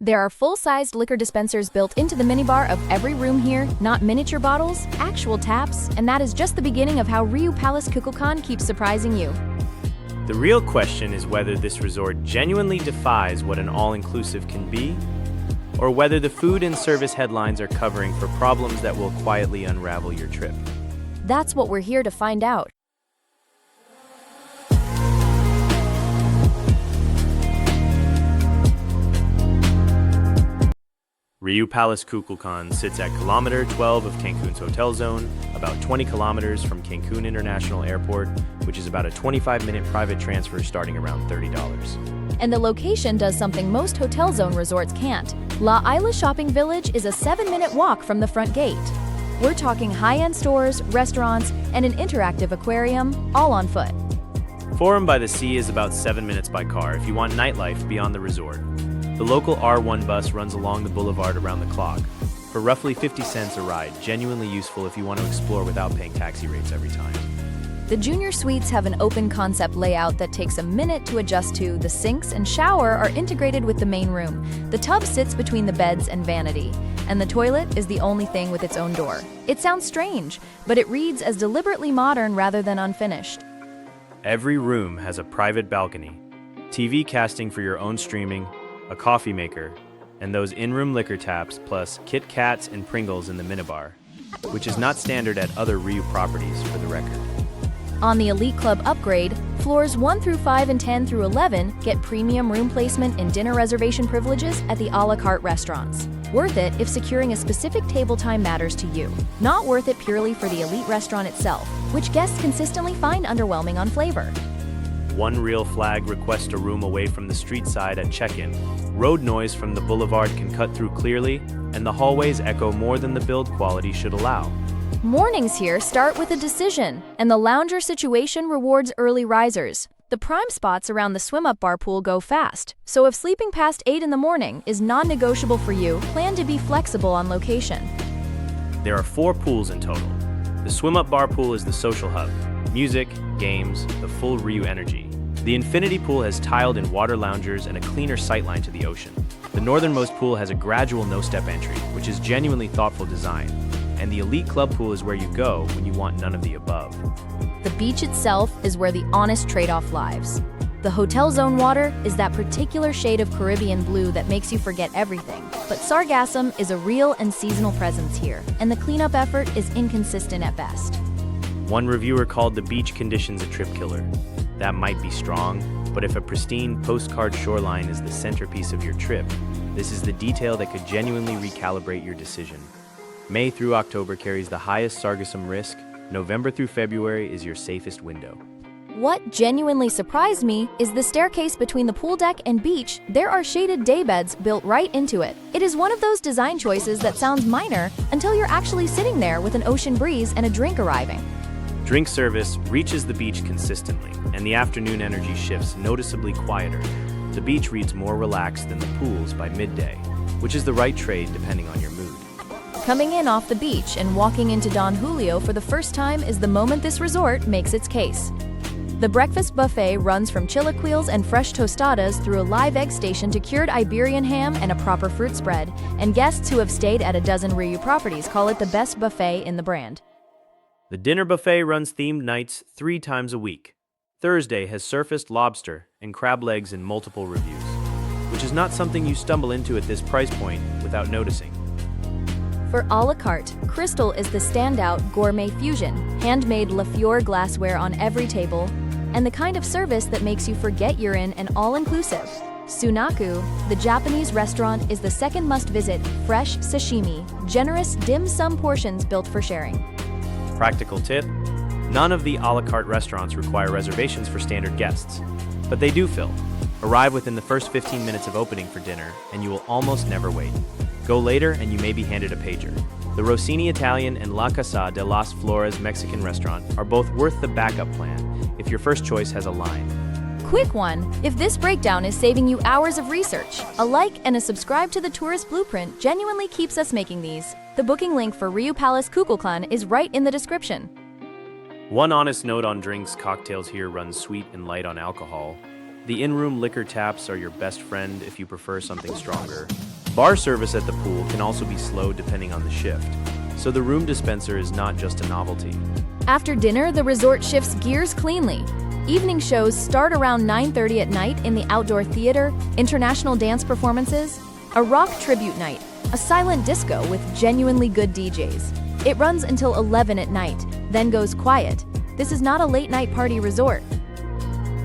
There are full-sized liquor dispensers built into the minibar of every room here, not miniature bottles, actual taps, and that is just the beginning of how Riu Palace Kukulkan keeps surprising you. The real question is whether this resort genuinely defies what an all-inclusive can be, or whether the food and service headlines are covering for problems that will quietly unravel your trip. That's what we're here to find out. Riu Palace Kukulkan sits at kilometer 12 of Cancun's hotel zone, about 20 kilometers from Cancun International Airport, which is about a 25-minute private transfer starting around $30. And the location does something most hotel zone resorts can't. Isla Shopping Village is a 7-minute walk from the front gate. We're talking high-end stores, restaurants, and an interactive aquarium, all on foot. Forum by the Sea is about 7 minutes by car if you want nightlife beyond the resort. The local R1 bus runs along the boulevard around the clock. For roughly 50 cents a ride, genuinely useful if you want to explore without paying taxi rates every time. The junior suites have an open concept layout that takes a minute to adjust to. The sinks and shower are integrated with the main room. The tub sits between the beds and vanity, and the toilet is the only thing with its own door. It sounds strange, but it reads as deliberately modern rather than unfinished. Every room has a private balcony, TV casting for your own streaming, a coffee maker, and those in-room liquor taps, plus Kit Kats and Pringles in the minibar, which is not standard at other Riu properties, for the record. On the Elite Club upgrade, floors 1 through 5 and 10 through 11 get premium room placement and dinner reservation privileges at the a la carte restaurants. Worth it if securing a specific table time matters to you. Not worth it purely for the elite restaurant itself, which guests consistently find underwhelming on flavor. One Real Flag requests a room away from the street side at check-in. Road noise from the boulevard can cut through clearly, and the hallways echo more than the build quality should allow. Mornings here start with a decision, and the lounger situation rewards early risers. The prime spots around the swim-up bar pool go fast, so if sleeping past 8 in the morning is non-negotiable for you, plan to be flexible on location. There are 4 pools in total. The swim-up bar pool is the social hub. Music, games, the full Riu energy. The infinity pool has tiled in water loungers and a cleaner sightline to the ocean. The northernmost pool has a gradual no-step entry, which is genuinely thoughtful design. And the elite club pool is where you go when you want none of the above. The beach itself is where the honest trade-off lies. The hotel zone water is that particular shade of Caribbean blue that makes you forget everything. But sargassum is a real and seasonal presence here, and the cleanup effort is inconsistent at best. One reviewer called the beach conditions a trip killer. That might be strong, but if a pristine postcard shoreline is the centerpiece of your trip, this is the detail that could genuinely recalibrate your decision. May through October carries the highest sargassum risk. November through February is your safest window. What genuinely surprised me is the staircase between the pool deck and beach. There are shaded daybeds built right into it. It is one of those design choices that sounds minor until you're actually sitting there with an ocean breeze and a drink arriving. Drink service reaches the beach consistently, and the afternoon energy shifts noticeably quieter. The beach reads more relaxed than the pools by midday, which is the right trade depending on your mood. Coming in off the beach and walking into Don Julio for the first time is the moment this resort makes its case. The breakfast buffet runs from chilaquiles and fresh tostadas through a live egg station to cured Iberian ham and a proper fruit spread, and guests who have stayed at a dozen Riu properties call it the best buffet in the brand. The dinner buffet runs themed nights 3 times a week. Thursday has surfaced lobster and crab legs in multiple reviews, which is not something you stumble into at this price point without noticing. For a la carte, crystal is the standout gourmet fusion, handmade La Fiore glassware on every table, and the kind of service that makes you forget you're in an all-inclusive. Sunaku, the Japanese restaurant, is the second must-visit. Fresh sashimi, generous dim sum portions built for sharing. Practical tip: none of the a la carte restaurants require reservations for standard guests, but they do fill. Arrive within the first 15 minutes of opening for dinner, and you will almost never wait. Go later and you may be handed a pager. The Rossini Italian and La Casa de las Flores Mexican restaurant are both worth the backup plan if your first choice has a line. Quick one, if this breakdown is saving you hours of research, a like and a subscribe to the Tourist Blueprint genuinely keeps us making these. The booking link for Riu Palace Kukulkan is right in the description. One honest note on drinks: cocktails here run sweet and light on alcohol. The in-room liquor taps are your best friend if you prefer something stronger. Bar service at the pool can also be slow depending on the shift, so the room dispenser is not just a novelty. After dinner, the resort shifts gears cleanly. Evening shows start around 9:30 at night in the outdoor theater, international dance performances, a rock tribute night, a silent disco with genuinely good DJs. It runs until 11 at night, then goes quiet. This is not a late-night party resort.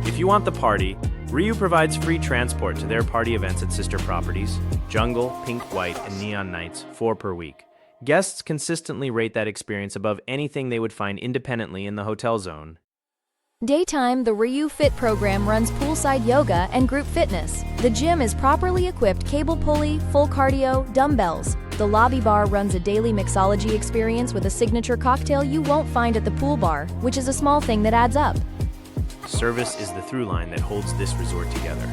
If you want the party, Riu provides free transport to their party events at sister properties, Jungle, Pink, White, and Neon Nights, 4 per week. Guests consistently rate that experience above anything they would find independently in the hotel zone. Daytime, the Riu Fit program runs poolside yoga and group fitness. The gym is properly equipped cable pulley, full cardio, dumbbells. The lobby bar runs a daily mixology experience with a signature cocktail you won't find at the pool bar, which is a small thing that adds up. Service is the through line that holds this resort together.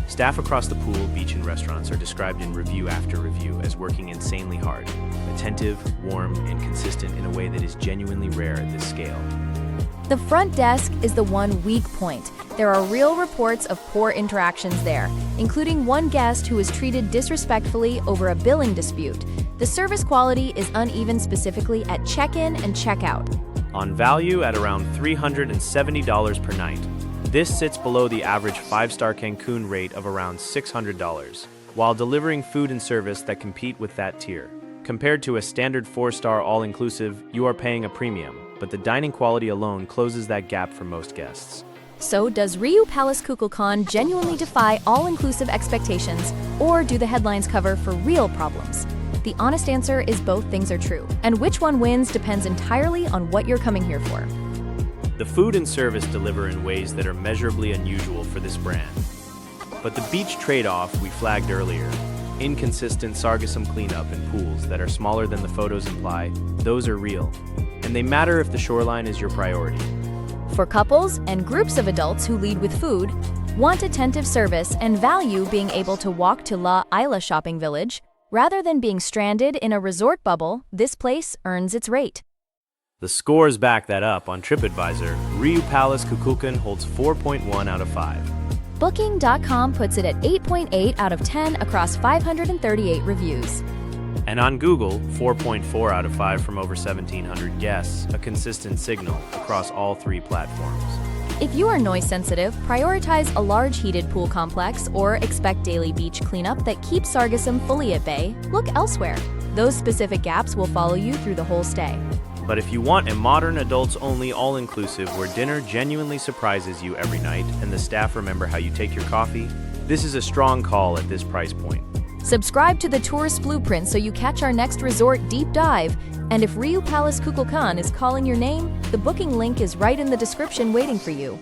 Staff across the pool, beach, and restaurants are described in review after review as working insanely hard, attentive, warm, and consistent in a way that is genuinely rare at this scale. The front desk is the one weak point. There are real reports of poor interactions there, including one guest who was treated disrespectfully over a billing dispute. The service quality is uneven, specifically at check-in and check-out. On value at around $370 per night. This sits below the average 5-star Cancun rate of around $600, while delivering food and service that compete with that tier. Compared to a standard 4-star all-inclusive, you are paying a premium, but the dining quality alone closes that gap for most guests. So, does Riu Palace Kukulkan genuinely defy all-inclusive expectations, or do the headlines cover for real problems? The honest answer is both things are true, and which one wins depends entirely on what you're coming here for. The food and service deliver in ways that are measurably unusual for this brand. But the beach trade-off we flagged earlier, inconsistent sargassum cleanup in pools that are smaller than the photos imply, those are real, and they matter if the shoreline is your priority. For couples and groups of adults who lead with food, want attentive service, and value being able to walk to Isla Shopping Village, rather than being stranded in a resort bubble, this place earns its rate. The scores back that up on TripAdvisor. Riu Palace Kukulkan holds 4.1 out of 5. Booking.com puts it at 8.8 out of 10 across 538 reviews. And on Google, 4.4 out of 5 from over 1,700 guests, a consistent signal across all 3 platforms. If you are noise sensitive, prioritize a large heated pool complex or expect daily beach cleanup that keeps sargassum fully at bay, look elsewhere. Those specific gaps will follow you through the whole stay. But if you want a modern adults-only all-inclusive where dinner genuinely surprises you every night and the staff remember how you take your coffee, this is a strong call at this price point. Subscribe to the Tourist Blueprint so you catch our next resort deep dive. And if Riu Palace Kukulkan is calling your name, the booking link is right in the description waiting for you.